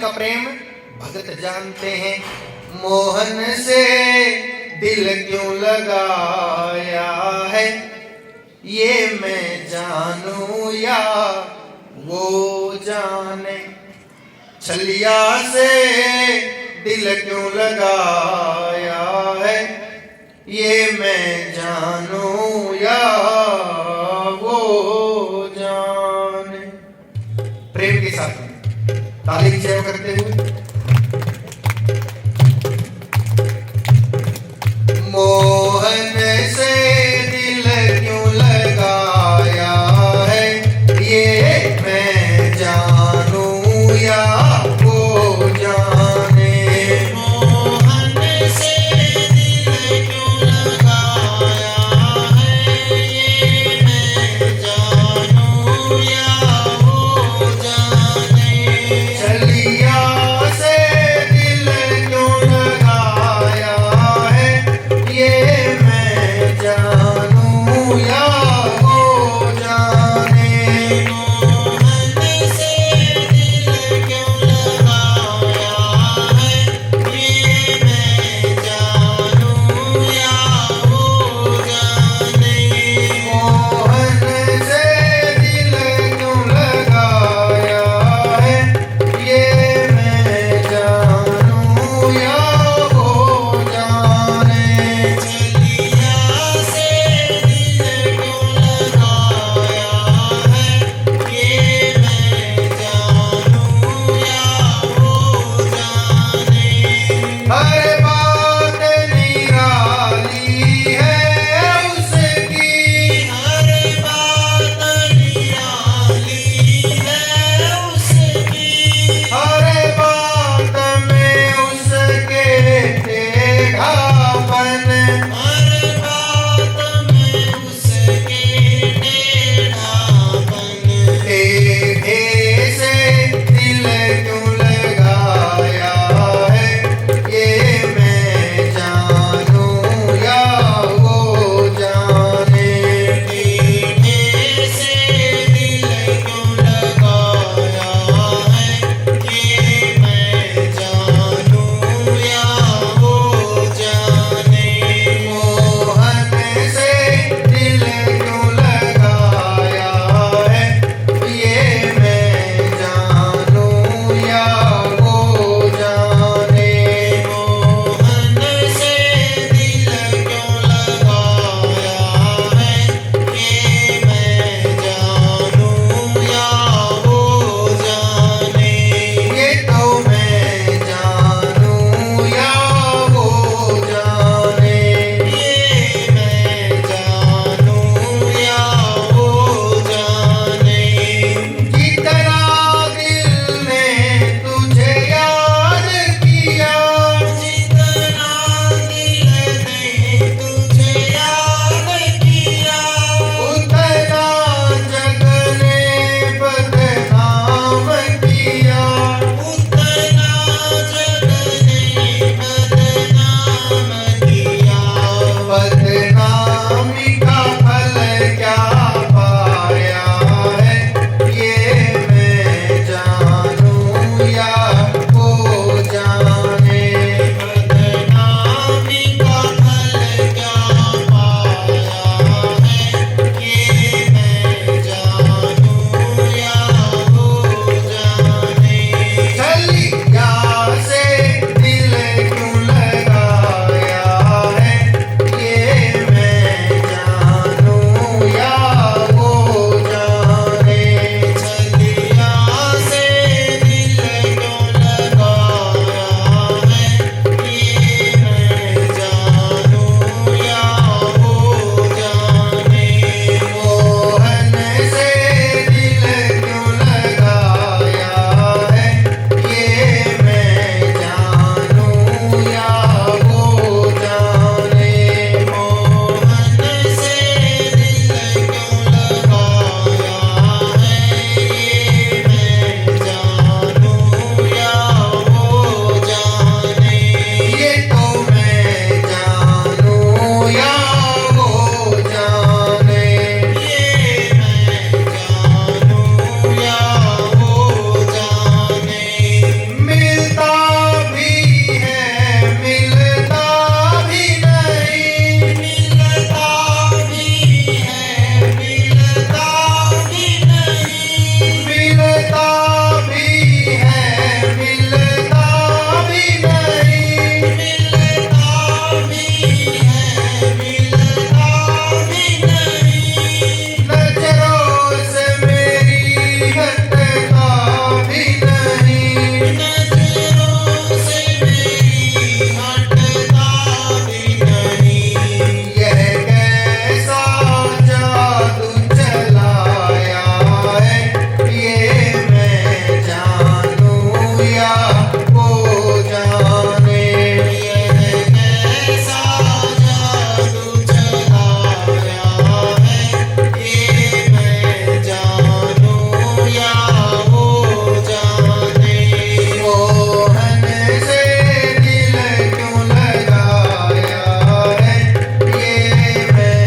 का प्रेम भगत जानते हैं। मोहन से दिल क्यों लगाया है, ये मैं जानूं या वो जाने। छलिया से दिल क्यों लगाया है, ये मैं जानूं या वो जाने। प्रेम के साथ में ताली की सेवा करते हुए मोहन से दिल क्यों लगाया है, ये मैं जानूं या वो जाने। मोहन से दिल क्यों लगाया है, ये मैं जानूं या वो जाने। छलिया से या वो जाने। यह कैसा जादू चलाया है, ये मैं जानूं या वो जाने। मोहन से दिल क्यों लगाया है, ये मैं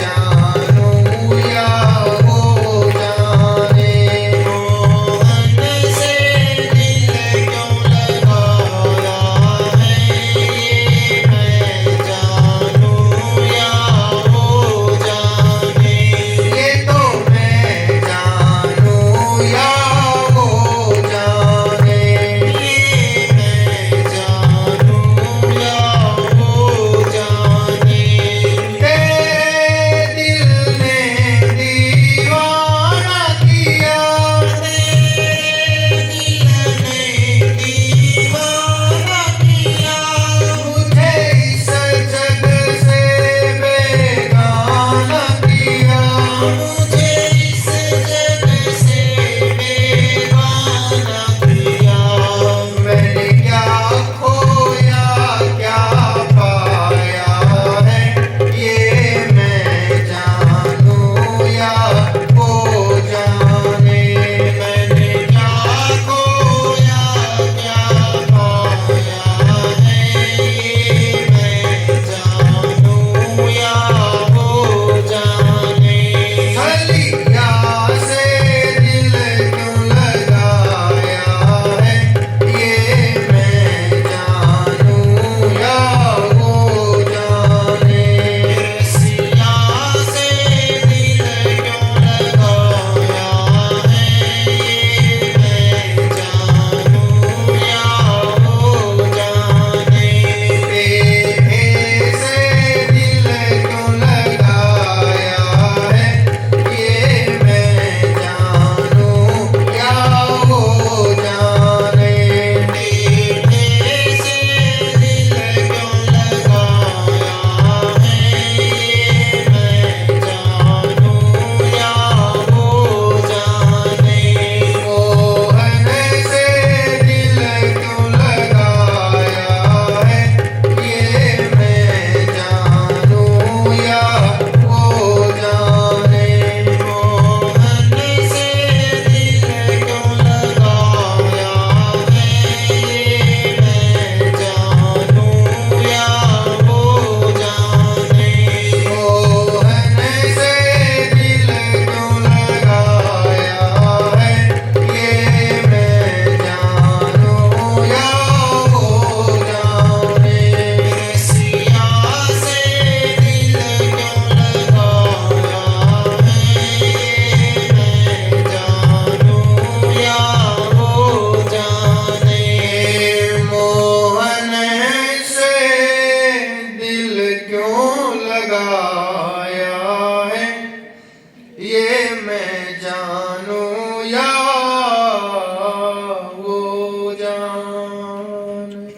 जानूं या वो जाने। मोहन से दिल क्यों लगाया है, ये मैं जानूं या वो जाने। ये तो मैं जानूं या वो जाने। ये मैं जानूं या वो जाने। तेरे दिल ने दीवाना किया, तेरे दिल ने दीवाना किया, मुझे इस जग से बेगाना किया। मुझे इस जग से बेगाना किया। मैंने क्या खोया क्या पाया है, ये मैं जानूं या वो जाने। मैंने क्या खोया क्या पाया है, ये मैं जानूं या वो जाने। छलिया से दिल क्यों लगाया है, ये मैं जानूं या वो जाने। रसिया से दिल क्यों लगाया है, ये मैं जानूं या वो जाने। तेरे से दिल क्यों लगाया है, ये मैं जानूं या वो जाने। मीठे से दिल क्यों लगाया है, ये मैं जानूं या वो जाने। मोहन से दिल क्यों लगाया है, ये मैं जानूं या वो जाने। मोहन से दिल क्यों लगाया है, ये मैं जानूं या वो जाने। मोहन से दिल क्यों लगाया है, ये मैं जानूं या वो जाने। रसिया से दिल क्यों लगाया है, ये मैं जानूं या वो जाने। मोहन से दिल क्यों लगाया है, ये मैं जानूं या वो जाने।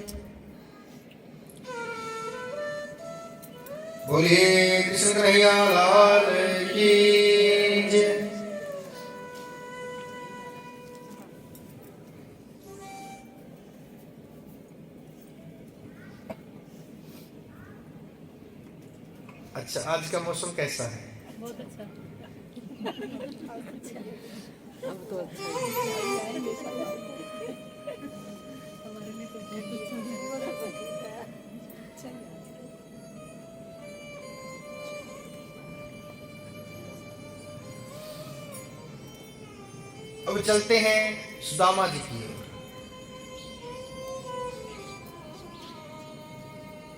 बोलिए कृष्ण कन्हैया लाल की जय। अच्छा, आज का मौसम कैसा है? बहुत अच्छा। अब तो अच्छा हमारे लिए तो बहुत अच्छा है। अब चलते हैं सुदामा जी की ओर।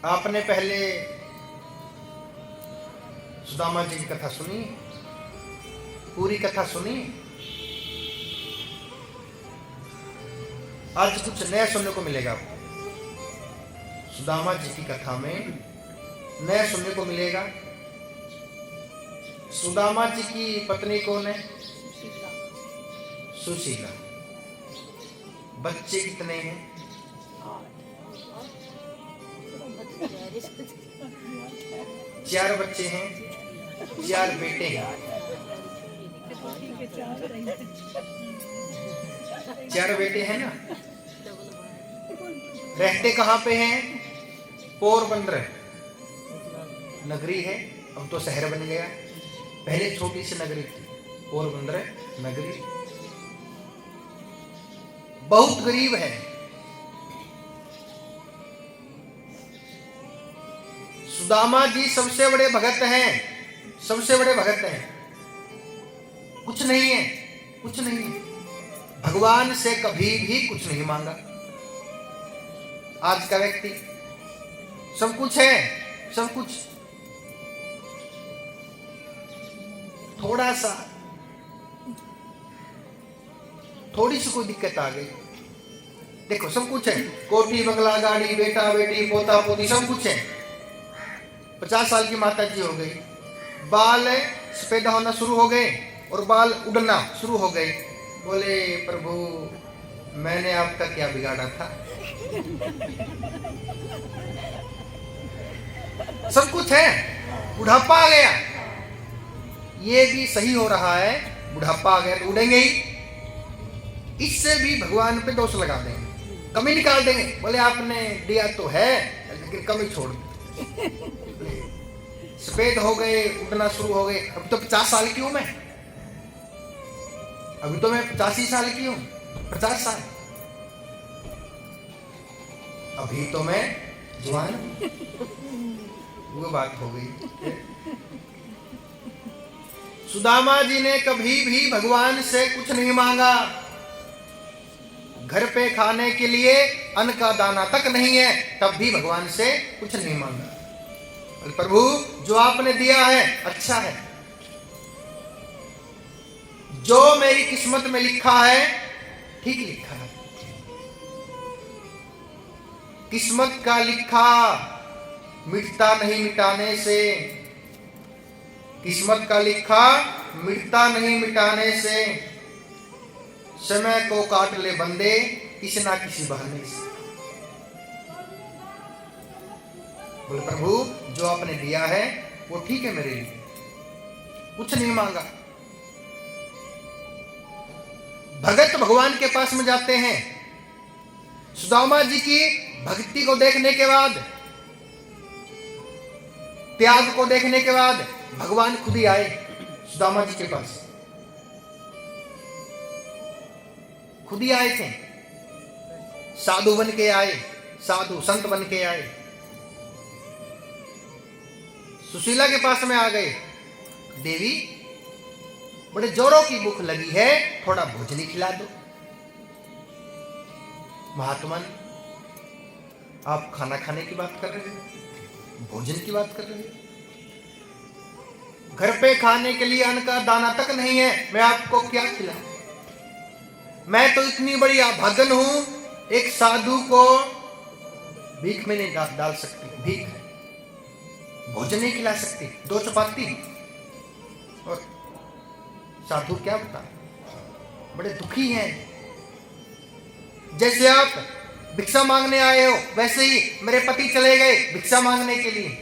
आपने पहले सुदामा जी की कथा सुनी, पूरी कथा सुनी। आज कुछ नया सुनने को मिलेगा आपको। सुदामा जी की कथा में नया सुनने को मिलेगा। सुदामा जी की पत्नी कौन है? सुशीला। बच्चे कितने हैं? 4 बच्चे हैं, 4 बेटे हैं। 4 बेटे हैं ना। रहते कहाँ पे हैं? पोरबंदर नगरी है, अब तो शहर बन गया, पहले छोटी सी नगरी थी पोरबंदर नगरी। बहुत गरीब है। सुदामा जी सबसे बड़े भगत हैं, सबसे बड़े भगत हैं। कुछ नहीं है, कुछ नहीं है, भगवान से कभी भी कुछ नहीं मांगा। आज का व्यक्ति सब कुछ है, सब कुछ, थोड़ा सा थोड़ी सी कोई दिक्कत आ गई, देखो सब कुछ है, कोठी बंगला गाड़ी बेटा बेटी पोता पोती सब कुछ है। 50 साल की माता जी हो गई, बाल सफेद होना शुरू हो गए और बाल उड़ना शुरू हो गए। बोले प्रभु मैंने आपका क्या बिगाड़ा था? सब कुछ है, बुढ़ापा आ गया, ये भी सही हो रहा है, बुढ़ापा आ गया तो उड़ेंगे ही। इससे भी भगवान पे दोष लगा देंगे, कमी निकाल देंगे। बोले आपने दिया तो है लेकिन कमी छोड़ दी। सफेद हो गए, उड़ना शुरू हो गए। अब तो 50 साल की हूं मैं, अभी तो मैं 85 साल की हूं, 50 साल, अभी तो मैं जवान। वो बात हो गई। सुदामा जी ने कभी भी भगवान से कुछ नहीं मांगा। घर पे खाने के लिए अन्न का दाना तक नहीं है, तब भी भगवान से कुछ नहीं मांगा। प्रभु जो आपने दिया है अच्छा है, जो मेरी किस्मत में लिखा है ठीक लिखा है। किस्मत का लिखा मिटता नहीं मिटाने से, किस्मत का लिखा मिटता नहीं मिटाने से। समय को काट ले बंदे किसी ना किसी बहाने से। बोले प्रभु जो आपने दिया है वो ठीक है मेरे लिए, कुछ नहीं मांगा। भगत भगवान के पास में जाते हैं। सुदामा जी की भक्ति को देखने के बाद, त्याग को देखने के बाद भगवान खुद ही आए सुदामा जी के पास, खुद ही आए थे। साधु बन के आए, साधु संत बन के आए। सुशीला के पास में आ गए, देवी बड़े जोरों की भूख लगी है, थोड़ा भोजन खिला दो। महात्मन आप खाना खाने की बात कर रहे हो, भोजन की बात कर रहे हो? घर पे खाने के लिए अन्न का दाना तक नहीं है, मैं आपको क्या खिलाऊं? मैं तो इतनी बड़ी अभागन हूं, एक साधु को भीख में नहीं डाल सकती, भीख भोजन नहीं खिला सकती, 2 चपाती। और साधु क्या बता, बड़े दुखी हैं। जैसे आप भिक्षा मांगने आए हो, वैसे ही मेरे पति चले गए भिक्षा मांगने के लिए।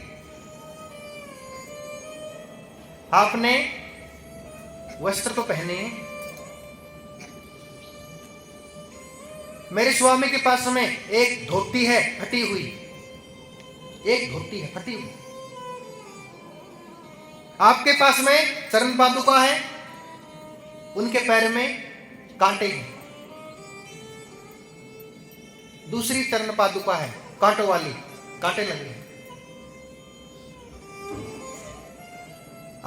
आपने वस्त्र तो पहने हैं, मेरे स्वामी के पास में एक धोती है फटी हुई, एक धोती है फटी हुई। आपके पास में चरण पादुका है, उनके पैर में कांटे हैं। दूसरी चरण पादुका है कांटों वाली, कांटे लगे हैं।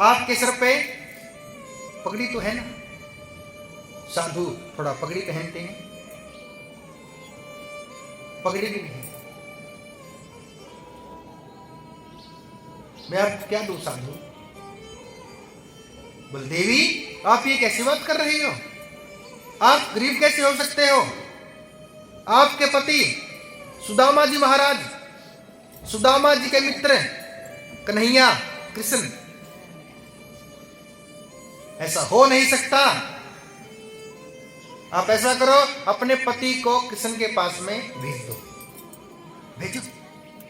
आपके सिर पे पगड़ी तो है ना, साधु थोड़ा पगड़ी पहनते हैं, पगड़ी भी नहीं। मैं आपको क्या दूं साधु? बोल देवी आप ये कैसी बात कर रही हो? आप गरीब कैसे हो सकते हो? आपके पति सुदामा जी महाराज, सुदामा जी के मित्र कन्हैया कृष्ण, ऐसा हो नहीं सकता। आप ऐसा करो, अपने पति को कृष्ण के पास में भेज दो, भेजो,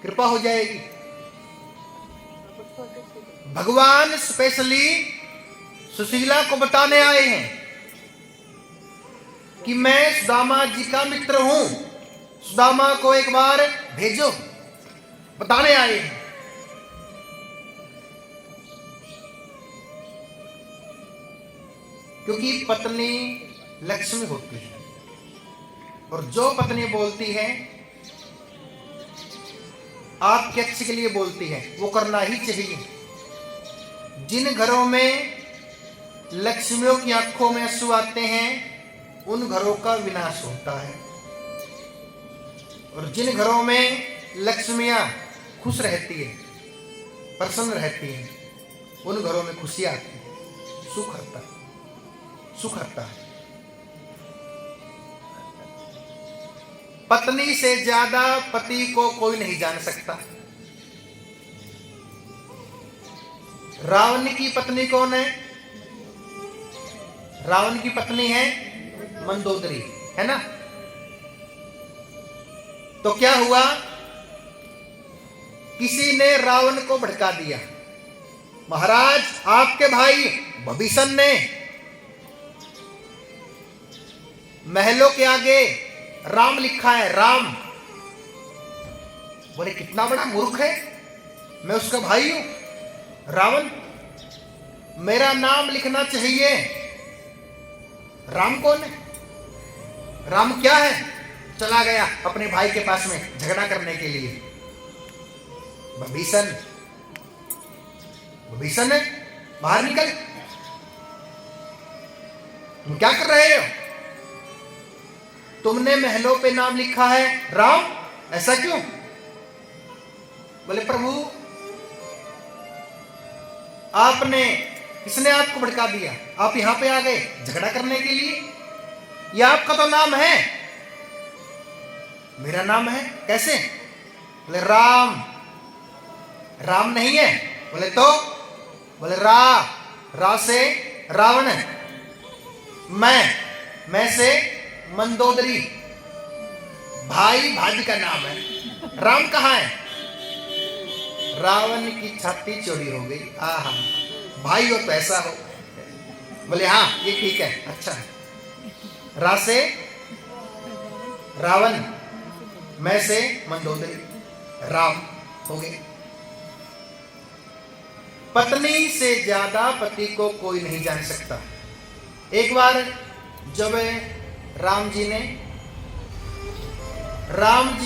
कृपा हो जाएगी। भगवान स्पेशली सुशीला को बताने आए हैं कि मैं सुदामा जी का मित्र हूं, सुदामा को एक बार भेजो, बताने आए हैं। क्योंकि पत्नी लक्ष्मी होती है और जो पत्नी बोलती है आपके अच्छे के लिए बोलती है, वो करना ही चाहिए। जिन घरों में लक्ष्मियों की आंखों में आंसू आते हैं उन घरों का विनाश होता है, और जिन घरों में लक्ष्मियां खुश रहती है, प्रसन्न रहती हैं, उन घरों में खुशी आती है, सुख आता है, सुख आता है। पत्नी से ज्यादा पति को कोई नहीं जान सकता। रावण की पत्नी कौन है? रावण की पत्नी है मंदोदरी, है ना? तो क्या हुआ? किसी ने रावण को भड़का दिया। महाराज, आपके भाई भीषण ने महलों के आगे राम लिखा है, राम। बोले कितना बड़ा मूर्ख है, मैं उसका भाई हूं। रावण, मेरा नाम लिखना चाहिए। राम कौन है? राम क्या है? चला गया अपने भाई के पास में झगड़ा करने के लिए। विभीषण, विभीषण है, बाहर निकल, तुम क्या कर रहे हो? तुमने महलों पे नाम लिखा है राम, ऐसा क्यों? बोले प्रभु, आपने, किसने आपको भड़का दिया? आप यहां पे आ गए झगड़ा करने के लिए? यह आपका तो नाम है। मेरा नाम है, कैसे? बोले राम। राम नहीं है? बोले तो? बोले रा से रावण, मैं से मंदोदरी, भाई भाभी का नाम है। राम कहाँ है? रावण की छाती चौड़ी हो गई। आहा, भाई हो तो ऐसा हो। बोले हाँ, ये ठीक है, अच्छा है। रा से रावण, मैं से मंदोदरी, राम हो गए। पत्नी से ज्यादा पति को कोई नहीं जान सकता। एक बार जब राम जी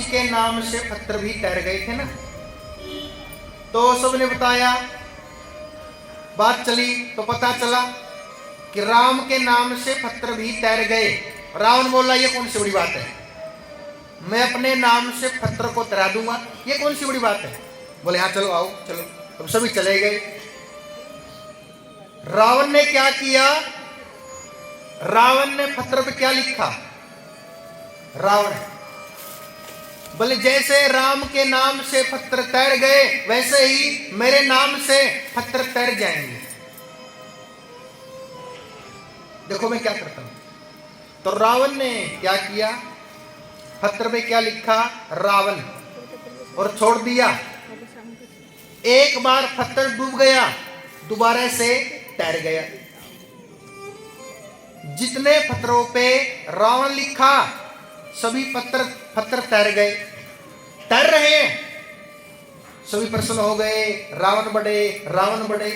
के नाम से पत्थर भी तैर गए थे ना, तो सबने बताया, बात चली तो पता चला कि राम के नाम से पत्थर भी तैर गए। रावण बोला, ये कौन सी बड़ी बात है, मैं अपने नाम से पत्थर को तैरा दूंगा, ये कौन सी बड़ी बात है। बोले हाँ चलो, आओ चलो। अब सभी चले गए। रावण ने क्या किया? रावण ने पत्थर पे क्या लिखा? रावण, बोले जैसे राम के नाम से पत्थर तैर गए वैसे ही मेरे नाम से पत्थर तैर जाएंगे। देखो मैं क्या करता हूं। तो रावण ने क्या किया? पत्थर पे क्या लिखा? रावण, और छोड़ दिया। एक बार पत्थर डूब गया, दोबारा से तैर गया। जितने पत्थरों पे रावण लिखा सभी पत्थर तैर गए, तैर रहे हैं। सभी प्रसन्न हो गए, रावण बढ़े।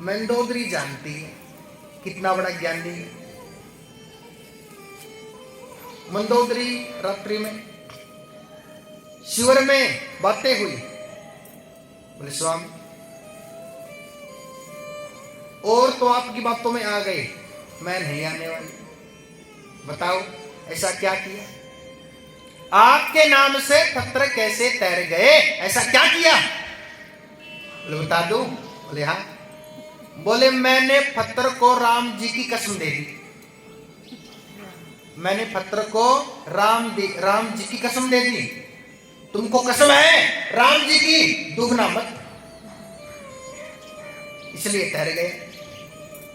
मंदोदरी जानती है कितना बड़ा ज्ञानी है। मंदोदरी रात्रि में शिविर में बातें हुई। बोले स्वामी, और तो आपकी बातों में आ गए, मैं नहीं आने वाली। बताओ ऐसा क्या किया? आपके नाम से पत्थर कैसे तैर गए, ऐसा क्या किया? बोले बता दूं? बोले हाँ। बोले मैंने पत्थर को राम जी की कसम दे दी। मैंने पत्थर को राम जी की कसम दे दी। तुमको कसम है राम जी की, डूबना मत, इसलिए तैर गए।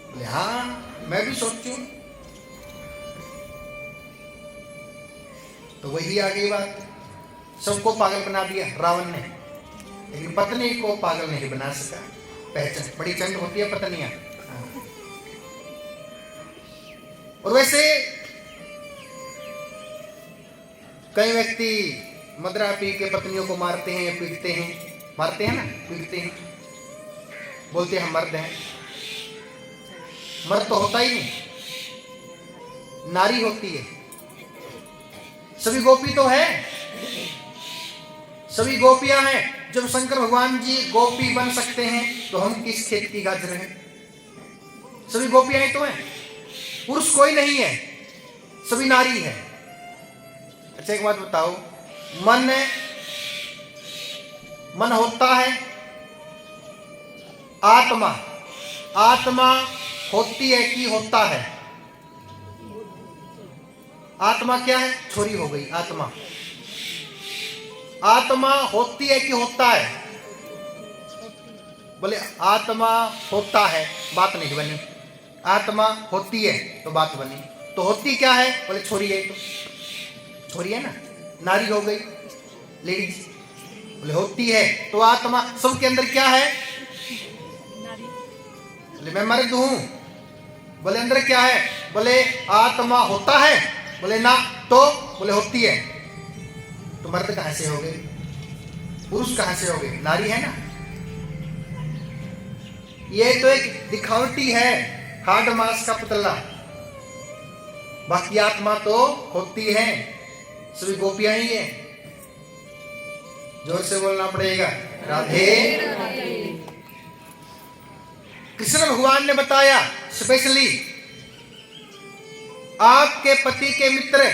बोले हाँ, मैं भी सोचूं। तो वही आ गई बात। सबको पागल बना दिया रावण ने, लेकिन पत्नी को पागल नहीं बना सका। पहचान बड़ी चंड होती है पत्नियां। और वैसे कई व्यक्ति मदरा पी के पत्नियों को मारते हैं, पीटते हैं, मारते हैं ना, पीटते हैं, बोलते हैं हम मर्द हैं। मर्द तो होता ही नहीं, नारी होती है। सभी गोपी तो है, सभी गोपियां हैं। जब शंकर भगवान जी गोपी बन सकते हैं तो हम किस खेत की गाजर हैं? सभी गोपियां ही तो हैं, पुरुष कोई नहीं है, सभी नारी है। अच्छा एक बात बताओ, मन होता है, आत्मा होती है कि होता है? आत्मा क्या है? छोरी हो गई आत्मा। आत्मा होती है कि होता है? बोले आत्मा होता है, बात नहीं बनी। आत्मा होती है तो बात बनी। तो होती क्या है? बोले छोरी है, तो छोरी है ना, नारी हो गई, लेडीज। बोले होती है तो आत्मा सबके अंदर क्या है? बोले मैं मर्द हूं। बोले अंदर क्या है? बोले आत्मा होता है। बोले ना, तो बोले होती है। तो मर्द कहां से हो गए? पुरुष कहां से हो गए? नारी है ना। ये तो एक दिखावटी है, हार्ड मास का पुतला। बाकी आत्मा तो होती है, सभी गोपियां ही है। जोर से बोलना पड़ेगा, राधे। कृष्ण भगवान ने बताया स्पेशली, आपके पति के मित्र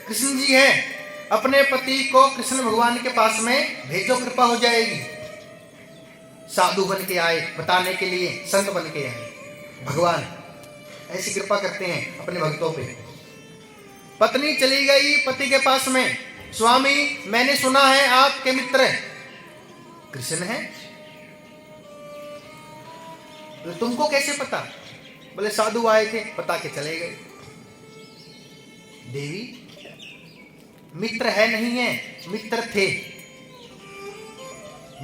कृष्ण जी हैं, अपने पति को कृष्ण भगवान के पास में भेजो, कृपा हो जाएगी। साधु बन के आए बताने के लिए, संत बन के आए। भगवान ऐसी कृपा करते हैं अपने भक्तों पे। पत्नी चली गई पति के पास में, स्वामी मैंने सुना है आपके मित्र कृष्ण हैं। बोले तुमको कैसे पता? बोले साधु आए थे, बता के चले गए। देवी मित्र है नहीं है, मित्र थे।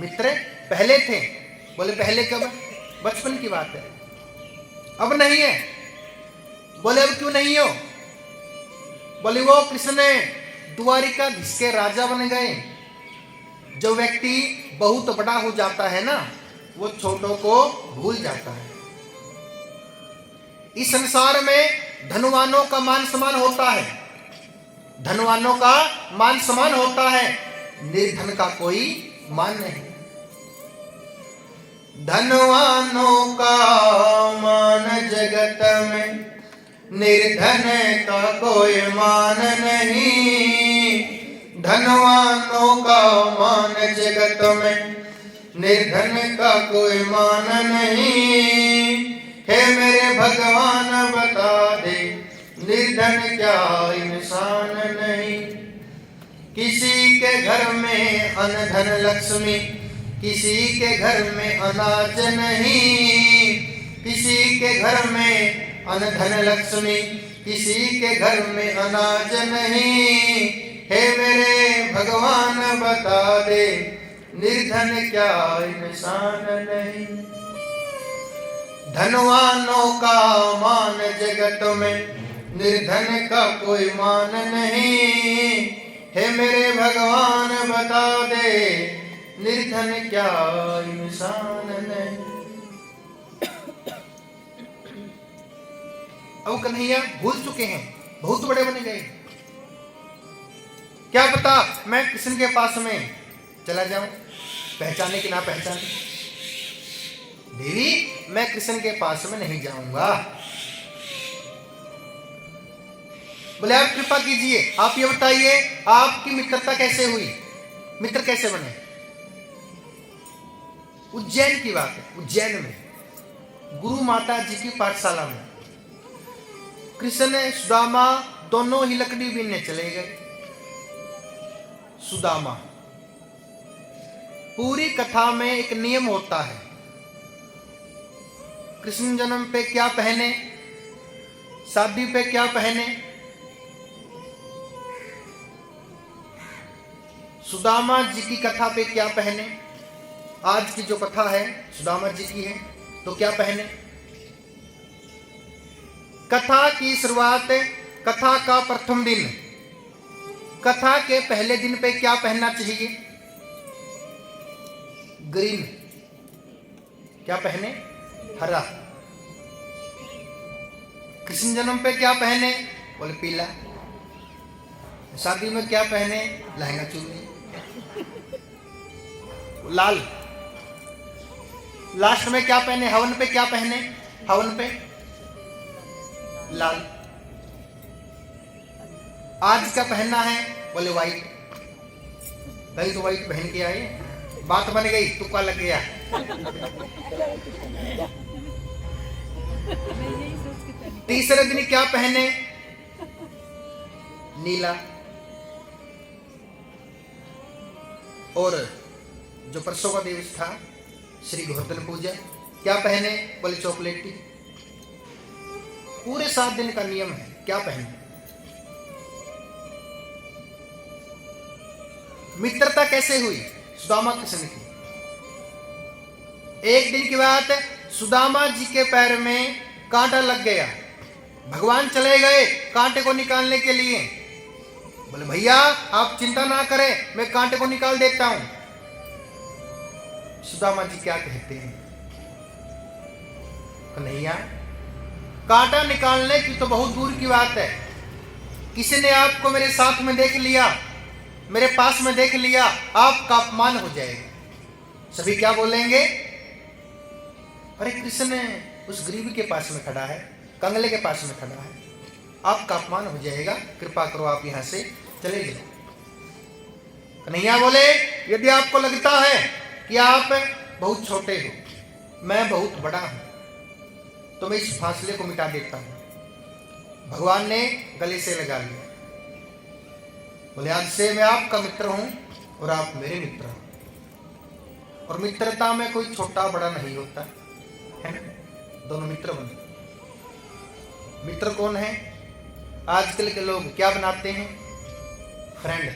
मित्र पहले थे। बोले पहले कब? बचपन की बात है, अब नहीं है। बोले अब क्यों नहीं हो? बोले वो कृष्ण द्वारिकाधीश के राजा बन गए। जो व्यक्ति बहुत बड़ा हो जाता है ना, वो छोटों को भूल जाता है। इस संसार में धनवानों का मान सम्मान होता है, धनवानों का मान सम्मान होता है, निर्धन का कोई मान नहीं। धनवानों का मान जगत में, निर्धन का कोई मान नहीं। धनवानों का मान जगत में, निर्धन का कोई मान नहीं। हे मेरे भगवान बता दे, निर्धन क्या इंसान नहीं। किसी के घर में अन्न धन लक्ष्मी, किसी के घर में अनाज नहीं। किसी के घर में अन्न धन लक्ष्मी, किसी के घर में अनाज नहीं। हे मेरे भगवान बता दे, निर्धन क्या इंसान नहीं। धनवानों का मान जगत में, निर्धन का कोई मान नहीं। हे मेरे भगवान बता दे, निर्धन क्या इंसान नहीं। अब कन्हैया भूल चुके हैं, बहुत बड़े बन गए। क्या पता मैं कृष्ण के पास में चला जाऊं, पहचाने कि ना पहचाने। देवी मैं कृष्ण के पास में नहीं जाऊंगा। बोले आप कृपा कीजिए, आप ये बताइए आपकी मित्रता कैसे हुई, मित्र कैसे बने? उज्जैन की बात है, उज्जैन में गुरु माता जी की पाठशाला में कृष्ण सुदामा दोनों ही लकड़ी बीनने चले गए। सुदामा, पूरी कथा में एक नियम होता है, कृष्ण जन्म पे क्या पहने, शादी पे क्या पहने। सुदामा जी की कथा पे क्या पहने। आज की जो कथा है सुदामा जी की है, तो क्या पहने। कथा की शुरुआत, कथा का प्रथम दिन कथा के पहले दिन पे क्या पहनना चाहिए? ग्रीन। क्या पहने? हरा। कृष्ण जन्म पे क्या पहने? बोले पीला। शादी में क्या पहने? लहंगा चुन्नी लाल। लास्ट में क्या पहने? हवन पे क्या पहने? हवन पे लाल। आज क्या पहनना है? बोले व्हाइट। भाई तो व्हाइट पहन के आए, बात बन गई, तुक्का लग गया। तीसरे दिन क्या पहने? नीला। और जो परसों का दिवस था श्री गोवर्धन पूजा, क्या पहने? बोले चॉकलेटी। पूरे 7 दिन का नियम है क्या पहने। मित्रता कैसे हुई? सुदामा कृष्ण की। एक दिन की बात, सुदामा जी के पैर में कांटा लग गया। भगवान चले गए कांटे को निकालने के लिए। बोले भैया आप चिंता ना करें, मैं कांटे को निकाल देता हूं। सुदामा जी क्या कहते हैं? कन्हैया, कांटा निकालने की तो बहुत दूर की बात है, किसी ने आपको मेरे साथ में देख लिया, मेरे पास में देख लिया, आपका अपमान हो जाएगा। सभी क्या बोलेंगे? अरे कृष्ण उस गरीब के पास में खड़ा है, कंगले के पास में खड़ा है, आपका अपमान हो जाएगा, कृपा करो आप यहां से चले जाओ। कन्हैया बोले यदि आपको लगता है कि आप बहुत छोटे हो, मैं बहुत बड़ा हूं, तो मैं इस फासले को मिटा देता हूं। भगवान ने गले से लगा लिया। बोले आज से मैं आपका मित्र हूं और आप मेरे मित्र हो। और मित्रता में कोई छोटा बड़ा नहीं होता है ना, दोनों मित्र बने। मित्र कौन है? आजकल के लोग क्या बनाते हैं? फ्रेंड।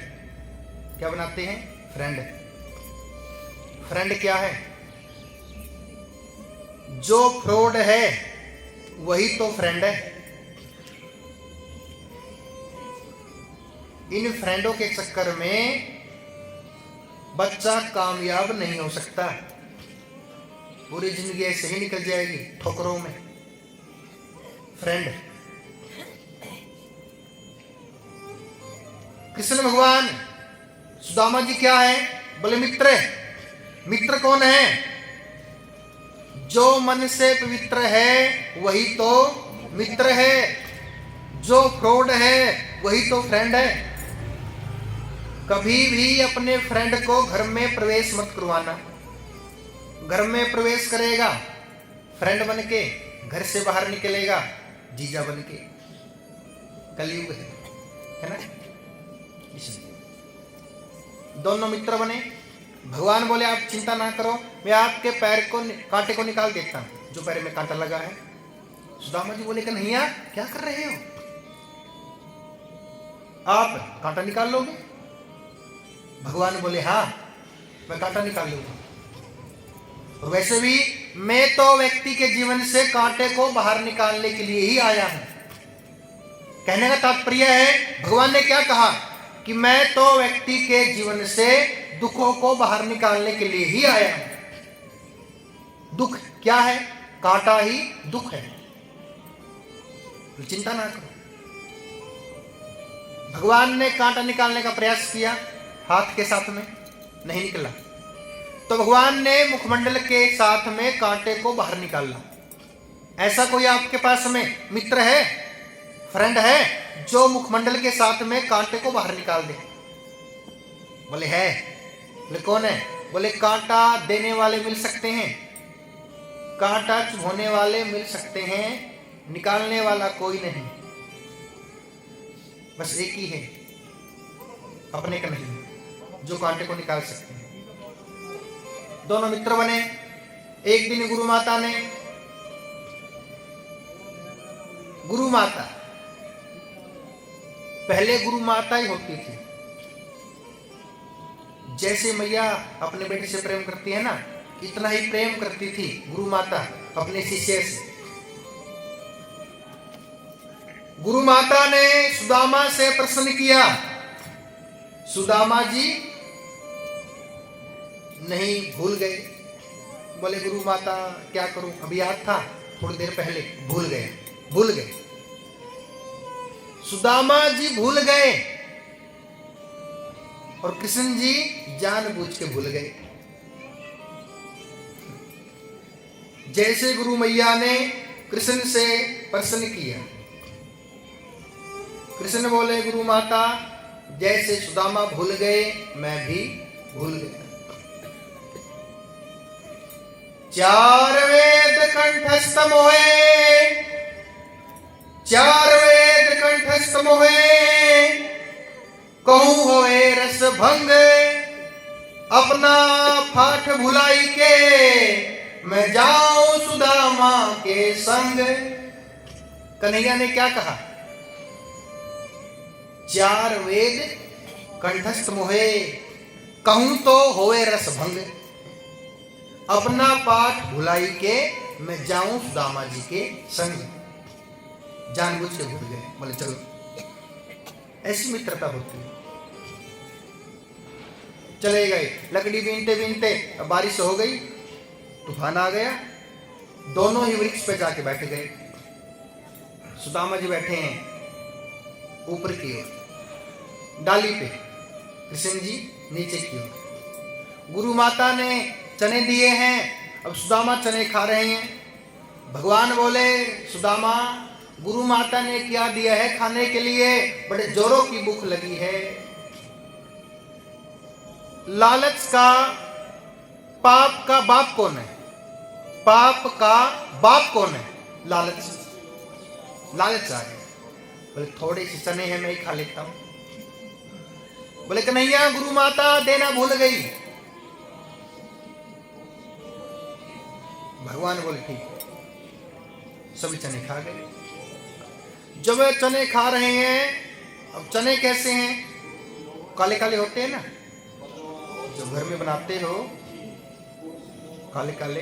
क्या बनाते हैं? फ्रेंड। फ्रेंड क्या है? जो फ्रॉड है वही तो फ्रेंड है। इन फ्रेंडों के चक्कर में बच्चा कामयाब नहीं हो सकता, पूरी जिंदगी ऐसे ही निकल जाएगी ठोकरों में। फ्रेंड। कृष्ण भगवान, सुदामा जी क्या है? बोले मित्र। मित्र कौन है? जो मन से पवित्र है वही तो मित्र है, जो फ्रॉड है वही तो फ्रेंड है। कभी भी अपने फ्रेंड को घर में प्रवेश मत करवाना। घर में प्रवेश करेगा फ्रेंड बन के, घर से बाहर निकलेगा जीजा बन के। कलयुग है ना, इसलिए दोनों मित्र बने। भगवान बोले आप चिंता ना करो, मैं आपके पैर को कांटे को निकाल देता हूं, जो पैर में कांटा लगा है। सुदामा जी बोले कन्हैया क्या कर रहे हो? आप कांटा निकाल लोगे? भगवान बोले हाँ मैं कांटा निकाल लूंगा। और वैसे भी मैं तो व्यक्ति के जीवन से कांटे को बाहर निकालने के लिए ही आया हूं। कहने का तात्पर्य है भगवान ने क्या कहा कि मैं तो व्यक्ति के जीवन से दुखों को बाहर निकालने के लिए ही आया हूं। दुख क्या है? कांटा ही दुख है, तो चिंता ना करो। भगवान ने कांटा निकालने का प्रयास किया, हाथ के साथ में नहीं निकला, तो भगवान ने मुखमंडल के साथ में कांटे को बाहर निकाला। ऐसा कोई आपके पास में मित्र है, फ्रेंड है, जो मुखमंडल के साथ में कांटे को बाहर निकाल दे? बोले है। बोले कौन है? बोले कांटा देने वाले मिल सकते हैं, कांटा चुभोने वाले मिल सकते हैं, निकालने वाला कोई नहीं। बस एक ही है, अपने का नहीं, जो कांटे को निकाल सकते हैं। दोनों मित्र बने। एक दिन गुरु माता ने, गुरु माता पहले गुरु माता ही होती थी। जैसे मैया अपने बेटे से प्रेम करती है ना, इतना ही प्रेम करती थी गुरु माता अपने शिष्य से। गुरु माता ने सुदामा से प्रश्न किया सुदामा जी नहीं, भूल गए। बोले गुरु माता क्या करूं, अभी याद था थोड़ी देर पहले, भूल गए। सुदामा जी भूल गए और कृष्ण जी जानबूझ के भूल गए। जैसे गुरु मैया ने कृष्ण से प्रश्न किया, कृष्ण बोले गुरु माता जैसे सुदामा भूल गए मैं भी भूल गया। 4 वेद कंठस्थ मोहे, 4 वेद कंठस्थ मोहे, कहूं होए रस भंग, अपना पाठ भुलाई के मैं जाऊं सुदामा के संग। कन्हैया ने क्या कहा? 4 वेद कंठस्थ मोहे, कहूं तो होए रस भंग, अपना पाठ भुलाई के मैं जाऊं सुदामा जी के संग। जानबूझ के भूल गए। बोले चलो, ऐसी मित्रता होती है। चले गए, लकड़ी बीनते बीनते अब बारिश हो गई, तूफान आ गया, दोनों ही वृक्ष पे जाके बैठ गए। सुदामा जी बैठे हैं ऊपर की ओर डाली पे, कृष्ण जी नीचे की ओर। गुरु माता ने चने दिए हैं, अब सुदामा चने खा रहे हैं। भगवान बोले सुदामा गुरु माता ने क्या दिया है खाने के लिए, बड़े जोरों की भूख लगी है। लालच का पाप का बाप कौन है? पाप का बाप कौन है? लालच। लालच आ गया। बोले थोड़े से चने हैं मैं ही खा लेता हूं। बोले कन्हैया गुरु माता देना भूल गई। भगवान बोले ठीक, सभी चने खा गए। जब वे चने खा रहे हैं, अब चने कैसे हैं? काले काले होते हैं ना, जो घर में बनाते हो काले काले,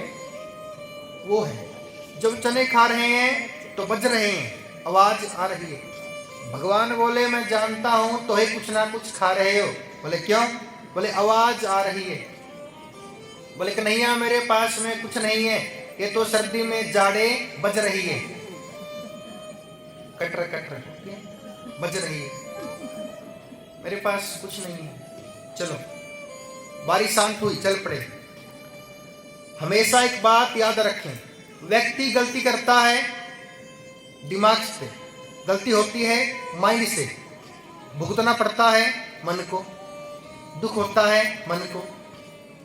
वो है। जब चने खा रहे हैं तो बज रहे हैं, आवाज आ रही है। भगवान बोले मैं जानता हूं तो ही कुछ ना कुछ खा रहे हो। बोले क्यों? बोले आवाज आ रही है। बोले कन्हैया मेरे पास में कुछ नहीं है, ये तो सर्दी में जाड़े बज रही है, कटर कटर बज रही है, मेरे पास कुछ नहीं है। चलो, बारिश शांत हुई, चल पड़े। हमेशा एक बात याद रखें, व्यक्ति गलती करता है दिमाग से, गलती होती है माइंड से, भुगतना पड़ता है मन को, दुख होता है मन को।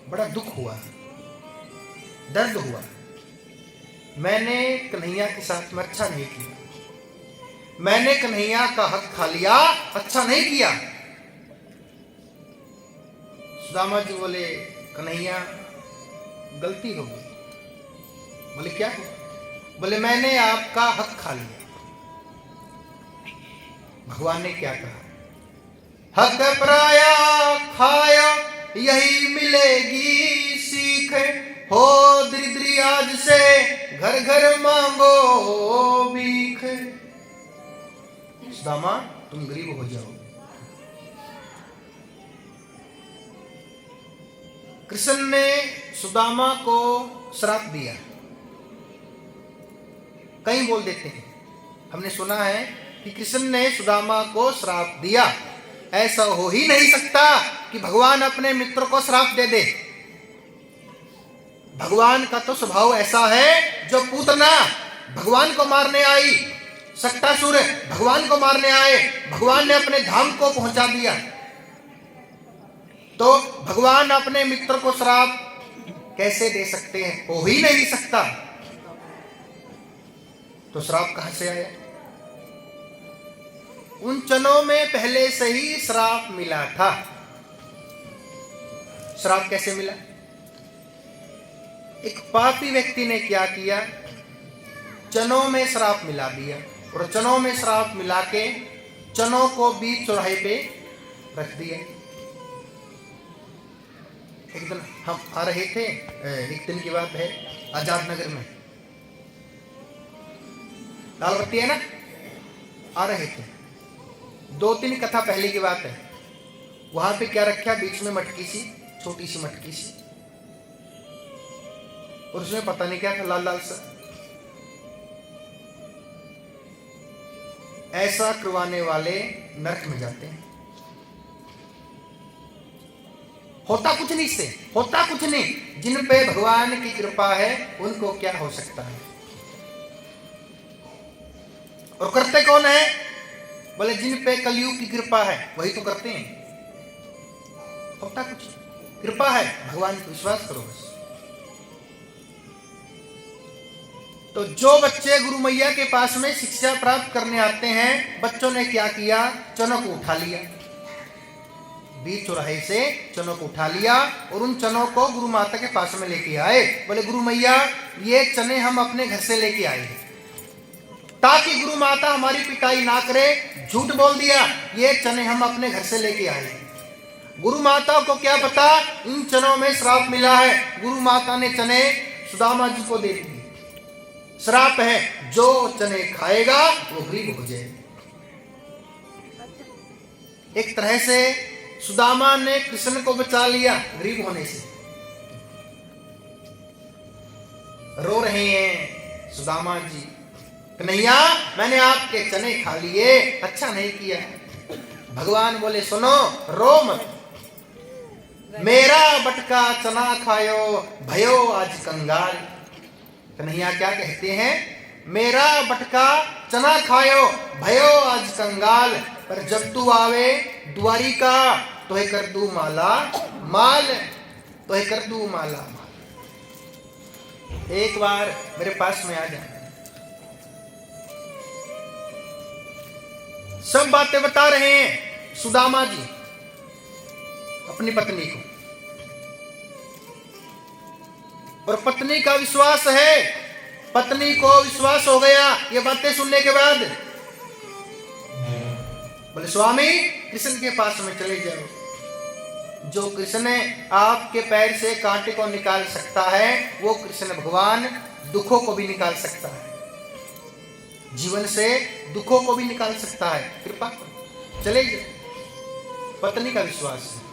बड़ा दुख हुआ, दर्द हुआ, मैंने कन्हैया के साथ में अच्छा नहीं किया, मैंने कन्हैया का हक खा लिया, अच्छा नहीं किया। सुदामा जी बोले कन्हैया गलती हो गई। बोले क्या? बोले मैंने आपका हक खा लिया। भगवान ने क्या कहा? हक पराया खाया यही मिलेगी सीख, हो दरिद्री आज से घर घर मांगो भीख। सुदामा तुम गरीब हो जाओ। कृष्ण ने सुदामा को श्राप दिया। कई बोल देते हैं, हमने सुना है कि कृष्ण ने सुदामा को श्राप दिया। ऐसा हो ही नहीं सकता कि भगवान अपने मित्र को श्राप दे दे। भगवान का तो स्वभाव ऐसा है, जो पूतना भगवान को मारने आई, सट्टासुर भगवान को मारने आए, भगवान ने अपने धाम को पहुंचा दिया, तो भगवान अपने मित्र को श्राप कैसे दे सकते हैं? हो ही नहीं सकता। तो श्राप कहां से आया? उन चनों में पहले से ही श्राप मिला था। श्राप कैसे मिला? एक पापी व्यक्ति ने क्या किया? चनों में श्राप मिला दिया, और चनों में श्राप मिला के चनों को बीच चौराहे पे रख दिया। एक दिन हम आ रहे थे, एक दिन की बात है, आजाद नगर में लाल बत्ती है ना, आ रहे थे, 2-3 कथा पहले की बात है। वहां पे क्या रखा, बीच में मटकी सी, छोटी सी मटकी सी, और उसमें पता नहीं क्या था, लाल लाल सा। ऐसा करवाने वाले नरक में जाते हैं। होता कुछ नहीं से, होता कुछ नहीं। जिन पे भगवान की कृपा है उनको क्या हो सकता है। और करते कौन है? बोले जिन पे कलयुग की कृपा है वही तो करते हैं। होता कुछ नहीं, कृपा है, भगवान पर विश्वास करो बस। तो जो बच्चे गुरु मैया के पास में शिक्षा प्राप्त करने आते हैं, बच्चों ने क्या किया, चनों को उठा लिया, बीच चौराहे से चनों को उठा लिया और उन चनों को गुरु माता के पास में लेके आए। बोले गुरु मैया ये चने हम अपने घर से लेके आए हैं, ताकि गुरु माता हमारी पिटाई ना करे। झूठ बोल दिया, ये चने हम अपने घर से लेके आए हैं। गुरु माता को क्या पता इन चनों में श्राप मिला है। गुरु माता ने चने सुदामा जी को दे दिए। श्राप है, जो चने खाएगा वो गरीब हो जाएगा। एक तरह से सुदामा ने कृष्ण को बचा लिया गरीब होने से। रो रहे हैं सुदामा जी, कन्हैया मैंने आपके चने खा लिए, अच्छा नहीं किया। भगवान बोले सुनो, रो मत, मेरा बटका चना खायो भयो आज कंगाल। कन्हैया क्या कहते हैं, मेरा बटका चना खायो भयो आज कंगाल, पर जब तू आवे द्वारिका तो है कर दू माला माल, तो है कर दू माला माल। एक बार मेरे पास में आ जाए। सब बातें बता रहे हैं सुदामा जी अपनी पत्नी को, और पत्नी का विश्वास है, पत्नी को विश्वास हो गया ये बातें सुनने के बाद। बोले स्वामी कृष्ण के पास में चले जाओ, जो कृष्ण आपके पैर से कांटे को निकाल सकता है वो कृष्ण भगवान दुखों को भी निकाल सकता है, जीवन से दुखों को भी निकाल सकता है, कृपा करो चले जाओ। पत्नी का विश्वास है।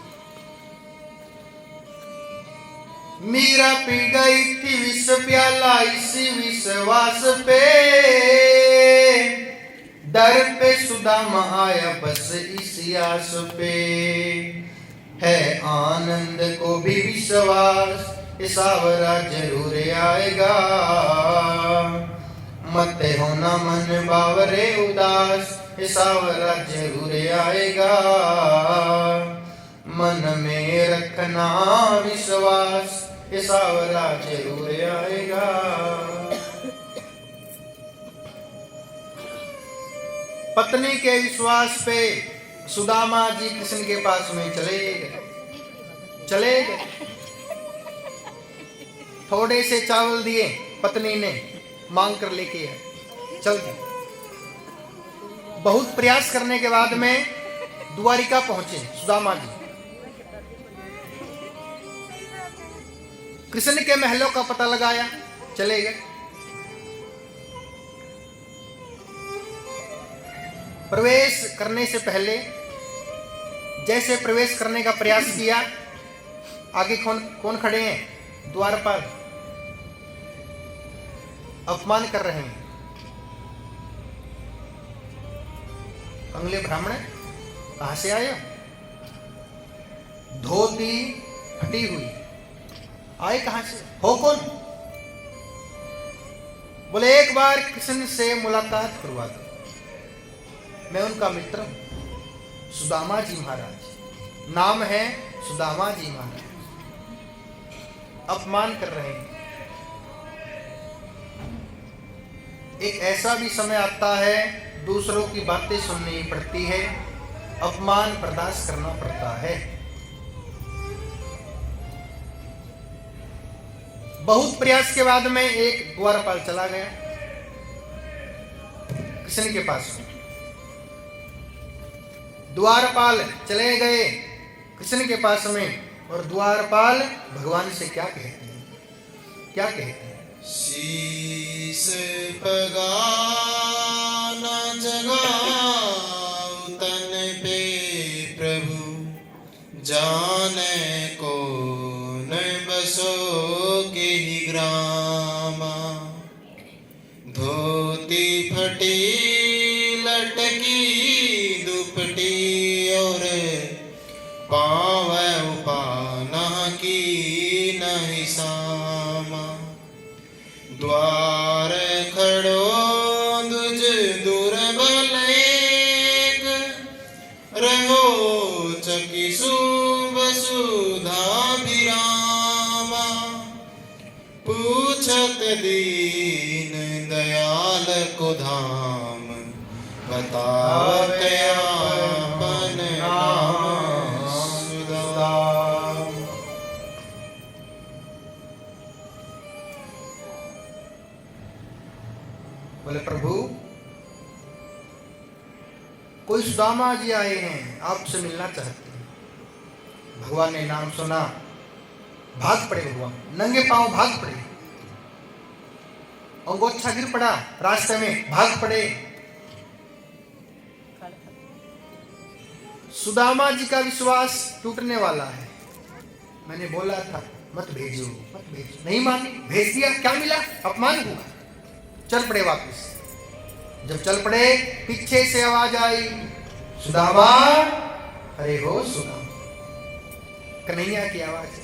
मीरा पी गई थी विष प्याला इसी विश्वास पे, दर पे सुदामा आया बस इसी आस पे, है आनंद को भी विश्वास सावरा जरूर आएगा, मत होना मन बावरे उदास सावरा जरूर आएगा, मन में रखना विश्वास सावरा जरूर आएगा। पत्नी के विश्वास पे सुदामा जी कृष्ण के पास में चले गए। थोड़े से चावल दिए, पत्नी ने मांग कर लेके आए, चल गए। बहुत प्रयास करने के बाद में द्वारिका पहुंचे सुदामा जी। कृष्ण के महलों का पता लगाया, चले गए। प्रवेश करने से पहले जैसे प्रवेश करने का प्रयास किया, आगे कौन खड़े हैं? द्वारपाल अपमान कर रहे हैं। कंगले ब्राह्मण कहां से आया? धोती फटी हुई, आए कहां से? हो कौन? बोले एक बार कृष्ण से मुलाकात करवा दो, मैं उनका मित्र हूं, सुदामा जी महाराज, नाम है सुदामा जी महाराज। अपमान कर रहे हैं। एक ऐसा भी समय आता है दूसरों की बातें सुननी पड़ती है, अपमान बर्दाश्त करना पड़ता है। बहुत प्रयास के बाद में एक द्वारपाल चला गया कृष्ण के पास में। द्वारपाल चले गए कृष्ण के पास में, और द्वारपाल भगवान से क्या कहते हैं? क्या कहते हैं? शीस पगाना जगाओ तन पे प्रभु, जाने को न बसो के ही ग्रामा धोती फटी लटकी दुपटी और पाव उपाना की नहीं सामा द्वार खड़ो दुज दुर्बल एक रहो चकिसु वसुधा विरामा पूछत दीन दयाल को धाम बतावत आपन नाम सुदाम। बोले प्रभु कोई सुदामा जी आए हैं, आपसे मिलना चाहते हैं। भगवान ने नाम सुना, भाग पड़े भगवान, नंगे पांव भाग पड़े, अंगोछा गिर पड़ा रास्ते में, भाग पड़े। सुदामा जी का विश्वास टूटने वाला है। मैंने बोला था मत भेजो मत भेजो, नहीं मानी, भेज दिया, क्या मिला? अपमान हुआ। चल पड़े वापस। जब चल पड़े पीछे से आवाज आई, सुदामा, अरे हो सुदामा, कन्हैया की आवाज है।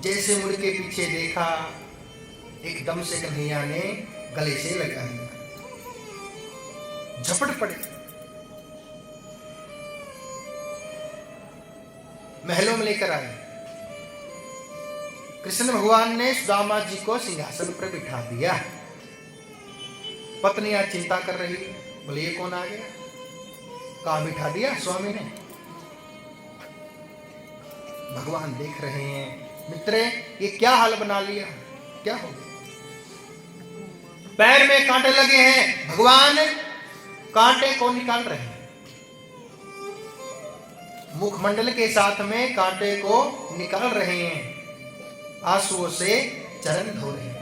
जैसे मुड़ के पीछे देखा, एकदम से कन्हैया ने गले से लगा लिया, झपट पड़े। महलों में लेकर आए। कृष्ण भगवान ने सुदामा जी को सिंहासन पर बिठा दिया। पत्नियां चिंता कर रही, बोले ये कौन आ गया, कहां बिठा दिया स्वामी ने। भगवान देख रहे हैं, मित्र ये क्या हाल बना लिया, क्या हो गया? पैर में कांटे लगे हैं, भगवान कांटे को निकाल रहे हैं। मुखमंडल के साथ में कांटे को निकाल रहे हैं, आंसुओं से चरण धो रहे हैं।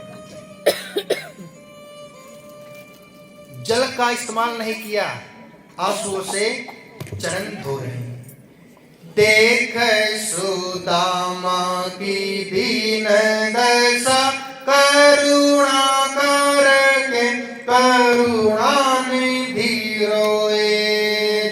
जल का इस्तेमाल नहीं किया, आंसुओं से चरण धो रहे हैं। देख सुदामा की दीन दशा, करुणा करके करुणा निधि रोए।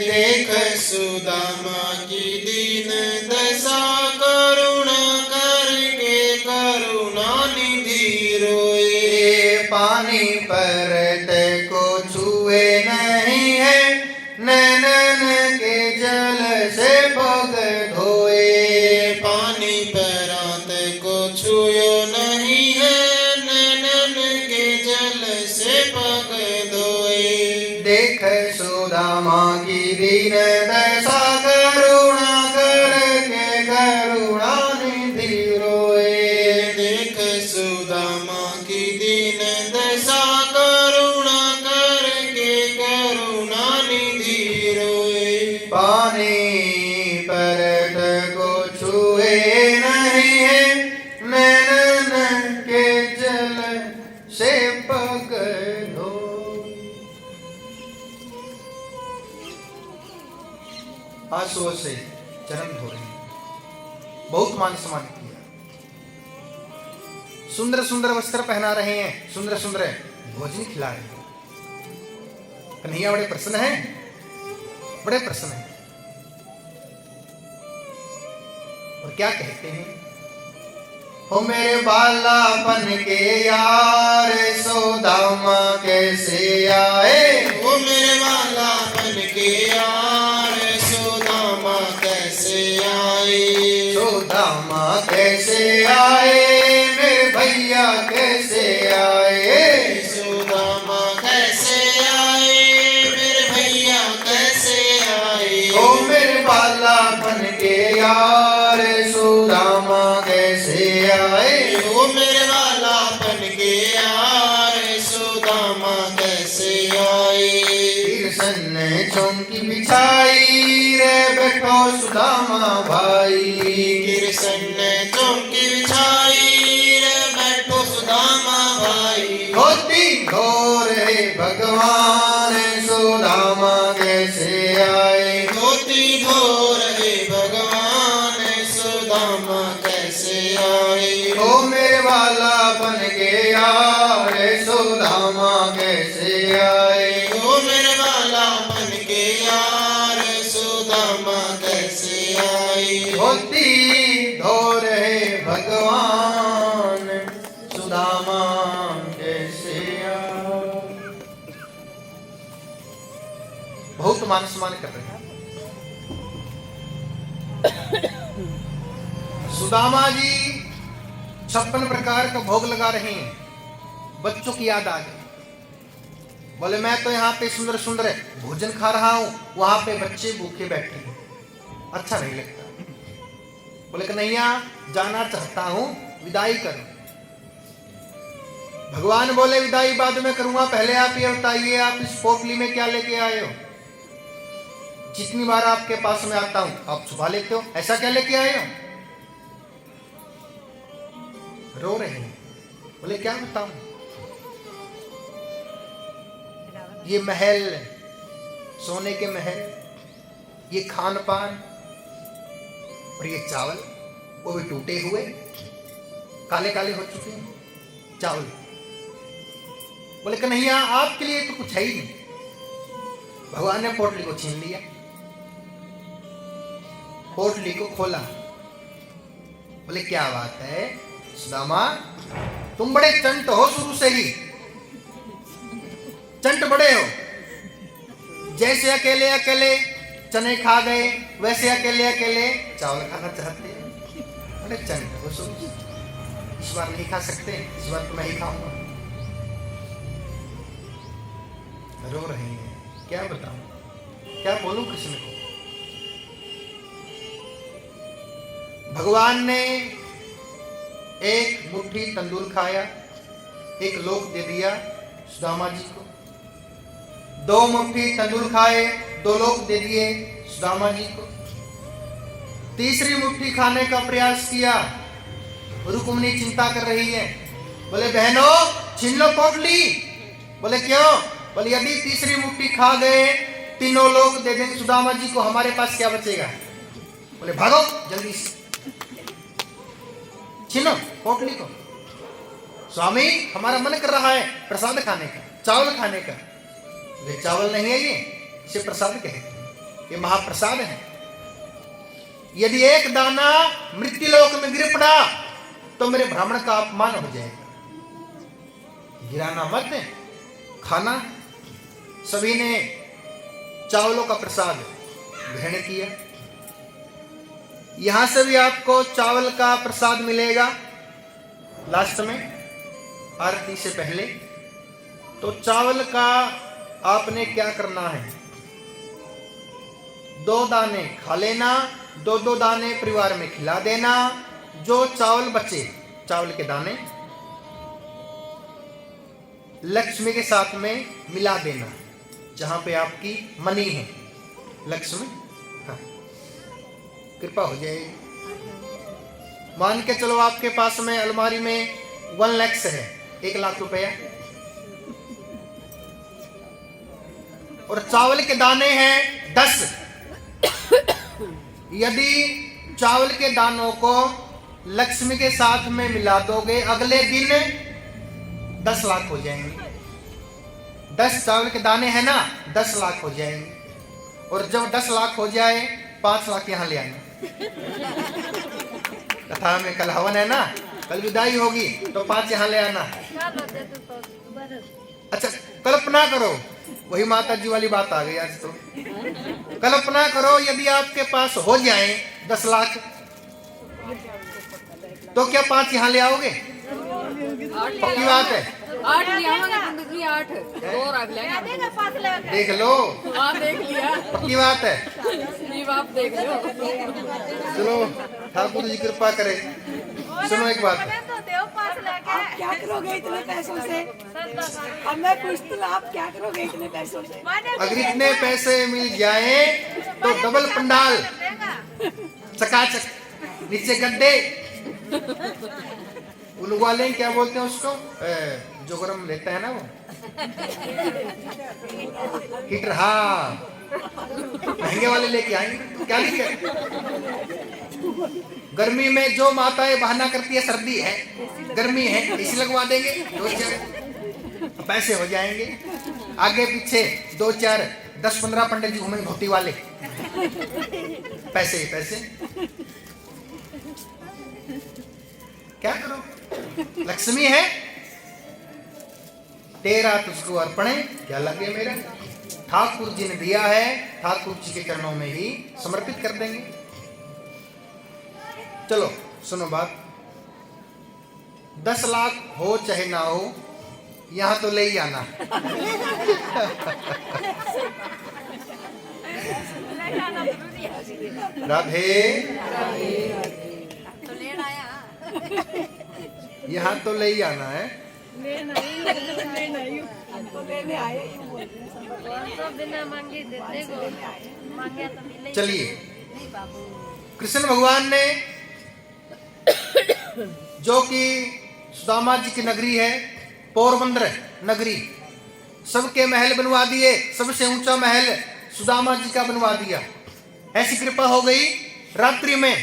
देख सुदामा की दीन दशा, करुणा करके करुणा निधि रोए। पानी परत को छुए नहीं है, नैनन के जल से पग धोए। पानी परात को छुयो नहीं है, नैनन के जल से पग धोए। देख सुदामा की दीन दशा, करुणा करके करुणा निधि रोए। देख सुदामा की दीन दशा, करुणा करके करुणा निधि रोए। पानी परत को छुए नहीं है, नैनन के जल से पग धो। आंसुओं से चरण धो रहे हैं। बहुत मान सम्मान किया, सुंदर सुंदर वस्त्र पहना रहे हैं, सुंदर सुंदर भोजन खिला रहे हैं। कन्हैया बड़े प्रसन्न हैं, बड़े प्रसन्न हैं। और क्या कहते हैं, हो मेरे बालापन के यार, सुदामा कैसे आए। वो मेरे बालापन के यार, सुदामा कैसे आए। सुदामा कैसे आए, मेरे भैया कैसे आए। सुदामा कैसे आए, मेरे भैया कैसे आए। हो मेरे बालापन के यार, सुदामा कैसे आए। वो मेरे बालापन के यार, सुदामा कैसे आए। कृष्ण चौकी बिछाई रे, बैठो सुदामा भाई। कृष्ण चौकी बिछाई रे, बैठो सुदामा भाई। धोती धो रे भगवान, सुदामा कैसे आए। धोती मान सम्मान कर रहे हैं। सुदामा जी 56 प्रकार का भोग लगा रहे हैं। बच्चों की याद आ गई। बोले मैं तो यहाँ पे सुंदर सुंदर भोजन खा रहा हूँ, वहां पे बच्चे भूखे बैठे हैं, अच्छा नहीं लगता। बोले कन्हैया जाना चाहता हूँ, विदाई करो। भगवान बोले विदाई बाद में करूंगा, पहले आप ये बताइए आप इस पोटली में क्या लेके आए हो? जितनी बार आपके पास में आता हूं आप छुपा लेते हो, ऐसा क्या लेके आए हो? रो रहे हैं। बोले क्या बताऊं? ये महल, सोने के महल, ये खान पान और ये चावल, वो भी टूटे हुए, काले काले हो चुके हैं चावल। बोले कन्हैया आपके लिए तो कुछ है ही नहीं। भगवान ने पोटली को छीन लिया, पोटली को खोला। बोले क्या बात है सुदामा, तुम बड़े चंट हो, शुरू से ही चंट बड़े हो। जैसे अकेले अकेले चने खा गए, वैसे अकेले अकेले चावल खाना चाहते हैं। बड़े चंट हो शुरू से। इस बार नहीं खा सकते, इस बार तो मैं ही खाऊंगा। रो रहे हैं, क्या बताऊं, क्या बोलूं कृष्ण को। भगवान ने एक मुट्ठी तंदूर खाया, एक लोक दे दिया सुदामा जी को। 2 मुट्ठी तंदूर खाए, 2 लोक दे दिए सुदामा जी को। तीसरी मुट्ठी खाने का प्रयास किया, रुक्मिणी चिंता कर रही है। बोले बहनों छीन लो पोटली। बोले क्यों? बोले यदि तीसरी मुट्ठी खा गए, 3 लोग दे देंगे सुदामा जी को, हमारे पास क्या बचेगा? बोले भागो जल्दी से, छीनो पोटली को। स्वामी हमारा मन कर रहा है प्रसाद खाने का, चावल खाने का। ये चावल नहीं है, ये इसे प्रसाद कहते हैं, ये महाप्रसाद है। यदि एक दाना मृत्युलोक में गिर पड़ा तो मेरे ब्राह्मण का अपमान हो जाएगा। गिराना मत, खाना। सभी ने चावलों का प्रसाद ग्रहण किया। यहां से भी आपको चावल का प्रसाद मिलेगा लास्ट में, आरती से पहले। तो चावल का आपने क्या करना है? 2 दाने खा लेना, 2-2 दाने परिवार में खिला देना। जो चावल बचे, चावल के दाने लक्ष्मी के साथ में मिला देना, जहां पे आपकी मनी है, लक्ष्मी हाँ, कृपा हो जाएगी। मान के चलो आपके पास में अलमारी में 1 लाख है, 1 लाख रुपया, और चावल के दाने हैं 10। यदि चावल के दानों को लक्ष्मी के साथ में मिला दोगे, अगले दिन 10 लाख हो जाएंगे। 10 चावल के दाने हैं ना, 10 लाख हो जाएंगे। और जब 10 लाख हो जाए, 5 लाख यहाँ ले आना। कथा में कल हवन है ना, कल विदाई होगी, तो 5 यहाँ ले आना। अच्छा कल्पना करो, वही माता जी वाली बात आ गई आज तो। कल्पना करो यदि आपके पास हो जाए 10 लाख, तो क्या 5 यहाँ ले आओगे? पक्की बात है। 8 ले आवांगे पंडित जी, 8 और रख लेंगे। देख लो, हाँ देख लिया, पक्की बात है। नहीं आप देख लो। चलो ठाकुर जी कृपा करे। सुनो एक बात, तो देव पास लेके आप क्या करोगे इतने पैसों से? अब मैं पूछती हूँ आप क्या करोगे इतने पैसों से? अगर इतने पैसे मिल जाए तो डबल पंडाल, चकाचक, नीचे गड्ढे, उन वाले क्या बोलते हैं उसको, जो गरम लेता है ना वो हीटर, हाँ महंगे वाले लेके आएंगे। क्या दिक्कत? गर्मी में जो माताएं बहाना करती है सर्दी है, गर्मी है, इसी लगवा देंगे, 2-4 पैसे हो जाएंगे। आगे पीछे 2-4 10-15 पंडित जी घूमेंगे धोती वाले, पैसे ही पैसे। क्या करो, लक्ष्मी है, तेरा तुझको अर्पण है, क्या लगे मेरा। ठाकुर जी ने दिया है, ठाकुर जी के चरणों में ही समर्पित कर देंगे। चलो सुनो बात, 10 लाख हो चाहे ना हो, यहां तो ले ही आना। राधे तो लेना आया। यहां तो ले ही आना है। लेना ही तो लेने आए ही बोल रहे हैं सब। तो बिना मांगे देते को मांगे तो मिले। चलिए, नहीं बाबू। कृष्ण भगवान ने जो कि सुदामा जी की नगरी है, पोरबंदर नगरी, सबके महल बनवा दिए, सबसे ऊंचा महल सुदामा जी का बनवा दिया। ऐसी कृपा हो गई, रात्रि में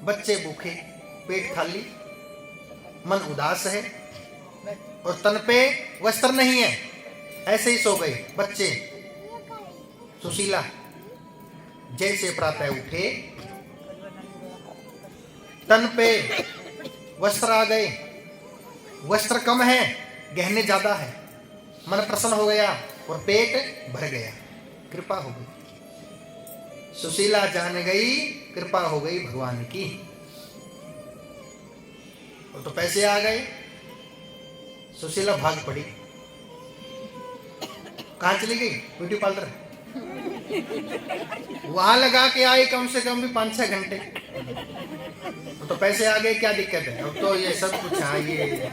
बच्चे भूखे, पेट खाली, मन उदास है और तन पे वस्त्र नहीं है, ऐसे ही सो गए बच्चे। सुशीला जैसे प्रातः उठे, तन पे वस्त्र आ गए, वस्त्र कम है, गहने ज्यादा है, मन प्रसन्न हो गया और पेट भर गया। कृपा हो गई, सुशीला जान गई, कृपा हो गई भगवान की। और तो पैसे आ गए, सुशीला भाग पड़ी। कहां चली गई? Beauty parlour. वहां लगा के आई कम से कम भी 5-6 घंटे। तो पैसे आ गए, क्या दिक्कत है? अब तो ये सब कुछ हाँ, ये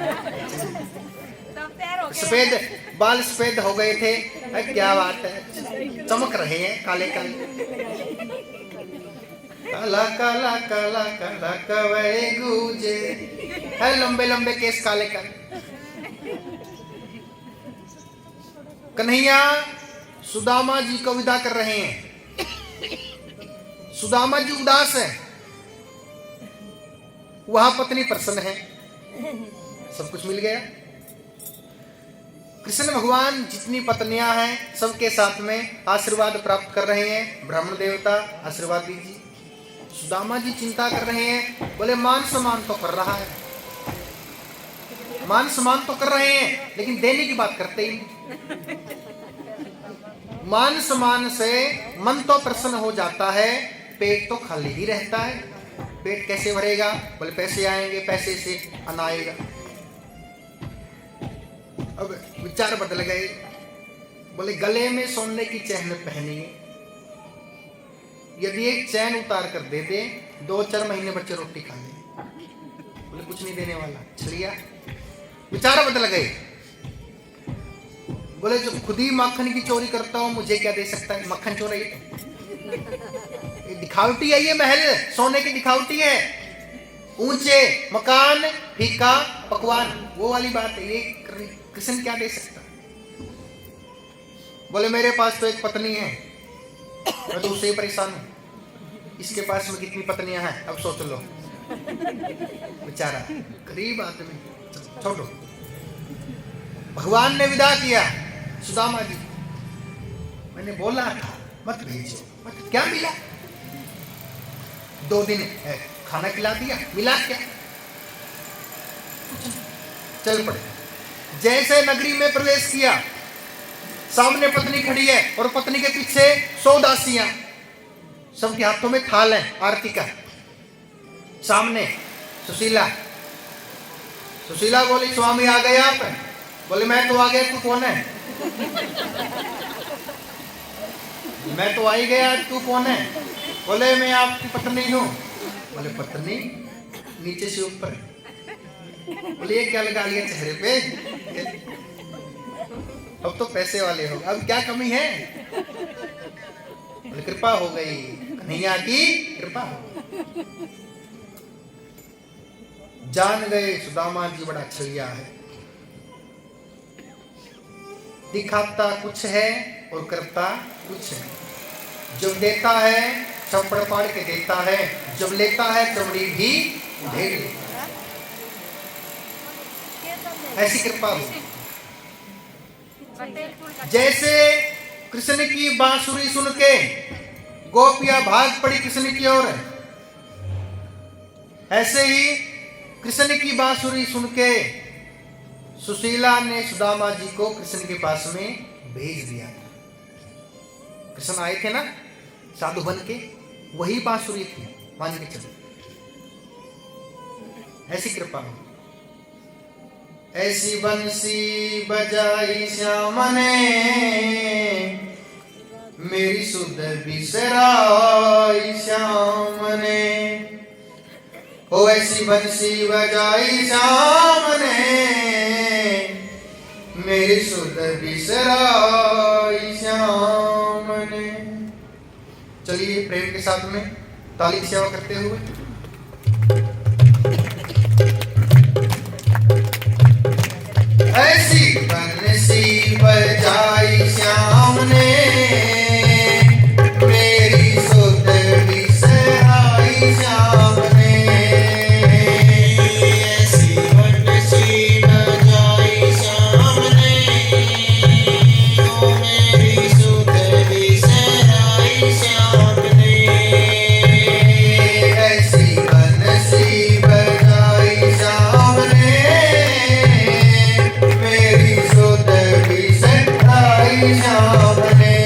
सफेद बाल सफेद हो गए थे, क्या बात है, चमक रहे हैं काले काले। काला काला काला काला कवै गूंजे, है लंबे लंबे केस काले काले। कन्हैया सुदामा जी को विदा कर रहे हैं। सुदामा जी उदास है, वहां पत्नी प्रसन्न है, सब कुछ मिल गया। कृष्ण भगवान जितनी पत्नियां हैं सबके साथ में आशीर्वाद प्राप्त कर रहे हैं। ब्राह्मण देवता आशीर्वाद दीजिए। सुदामा जी चिंता कर रहे हैं, बोले मान सम्मान तो कर रहा है, मान सम्मान तो कर रहे हैं, लेकिन देने की बात करते ही नहीं। मान सम्मान से मन तो प्रसन्न हो जाता है, पेट तो खाली ही रहता है। पेट कैसे भरेगा? बोले पैसे आएंगे, पैसे से अन्न आएगा। अब विचार बदल गए, बोले गले में सोने की चैन पहनी है, यदि एक चैन उतार कर दे दे, 2-4 महीने बच्चे रोटी खा ले। बोले कुछ नहीं देने वाला, छलिया। विचार बदल गए, बोले जो खुद ही मक्खन की चोरी करता हूं, मुझे क्या दे सकता है? मक्खन चोर है ये दिखावटी है, ये महल सोने की दिखावटी है। ऊंचे मकान, फीका पकवान, वो वाली बात है। ये कृष्ण क्या दे सकता? बोले मेरे पास तो एक पत्नी है, मैं तो उससे ही परेशान हूं। इसके पास में कितनी पत्नियां हैं अब सोच लो। बेचारा गरीब आदमी, छोड़ो। भगवान ने विदा किया सुदामा जी। मैंने बोला था मत भेजो, मत। क्या मिला? 2 दिन खाना खिला दिया, मिला क्या? चल पड़े। जैसे नगरी में प्रवेश किया, सामने पत्नी खड़ी है और पत्नी के पीछे 100 दासियां, सबके हाथों में थाल है आरती का। सामने सुशीला। सुशीला बोली स्वामी आ गए आप? बोले मैं तो आ गया, तू कौन है? मैं तो आ ही गया, तू कौन है? बोले मैं आपकी पत्नी हूं। बोले पत्नी? नीचे से ऊपर। बोले ये क्या लगा लिया चेहरे पे? अब तो पैसे वाले हो, अब क्या कमी है? बोले कृपा हो गई, कन्हैया की कृपा। जान गए सुदामा जी बड़ा छलिया है, दिखाता कुछ है और करता कुछ है। जब देता है चपड़ पाड़ के देता है, जब लेता है चमड़ी भी उधेड़ लेता है। ऐसी कृपा हो। जैसे कृष्ण की बांसुरी सुन के गोपियां भाग पड़ी कृष्ण की ओर, ऐसे ही कृष्ण की बांसुरी सुन के सुशीला ने सुदामा जी को कृष्ण के पास में भेज दिया था। कृष्ण आए थे ना साधु बन के, वही बांसुरी थी, मान के चलो। ऐसी कृपा हो। ऐसी बंसी बजाई श्याम ने, मेरी सुध बिसराई श्याम ने। ओ ऐसी बंसी बजाई श्याम ने, मेरी सुध बिसराई श्याम ने। चलिए प्रेम के साथ में ताली की सेवा करते हुए। ऐसी बंसी बजाई श्याम ने, मेरी सुध बिसराई श्याम ने। ऐसी बंसी बजाई श्याम ने, ओ मेरी सुध बिसराई श्याम ने। ऐसी बंसी बजाई श्याम ने, मेरी सुध बिसराई श्याम ने।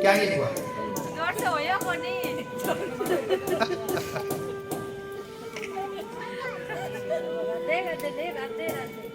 क्या नहीं हुआ? जोर से होया कोनी राधे राधे राधे राधे।